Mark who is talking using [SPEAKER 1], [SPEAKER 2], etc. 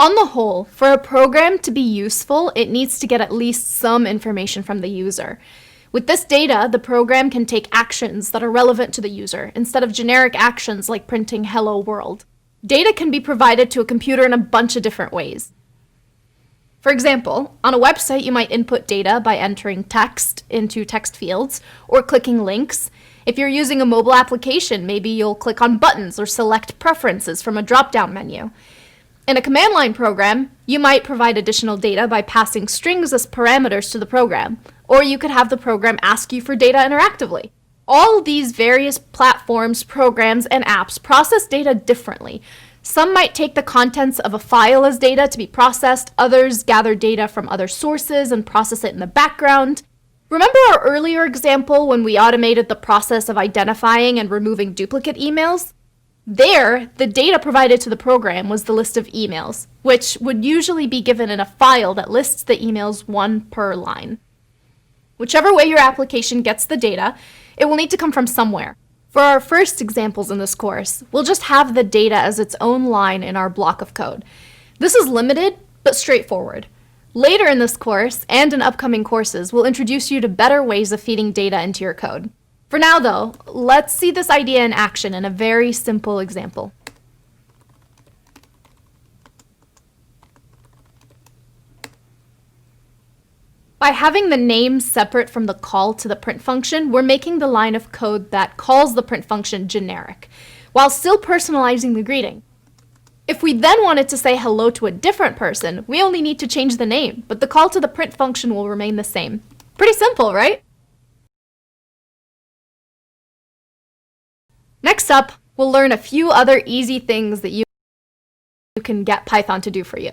[SPEAKER 1] On the whole, for a program to be useful, it needs to get at least some information from the user. With this data, the program can take actions that are relevant to the user, instead of generic actions like printing "Hello World." Data can be provided to a computer in a bunch of different ways. For example, on a website, you might input data by entering text into text fields or clicking links. If you're using a mobile application, maybe you'll click on buttons or select preferences from a drop-down menu. In a command line program, you might provide additional data by passing strings as parameters to the program, or you could have the program ask you for data interactively. All these various platforms, programs, and apps process data differently. Some might take the contents of a file as data to be processed, others gather data from other sources and process it in the background. Remember our earlier example when we automated the process of identifying and removing duplicate emails? There, the data provided to the program was the list of emails, which would usually be given in a file that lists the emails one per line. Whichever way your application gets the data, it will need to come from somewhere. For our first examples in this course, we'll just have the data as its own line in our block of code. This is limited, but straightforward. Later in this course, and in upcoming courses, we'll introduce you to better ways of feeding data into your code. For now, though, let's see this idea in action in a very simple example. By having the name separate from the call to the print function, we're making the line of code that calls the print function generic, while still personalizing the greeting. If we then wanted to say hello to a different person, we only need to change the name, but the call to the print function will remain the same. Pretty simple, right? Next up, we'll learn a few other easy things that you can get Python to do for you.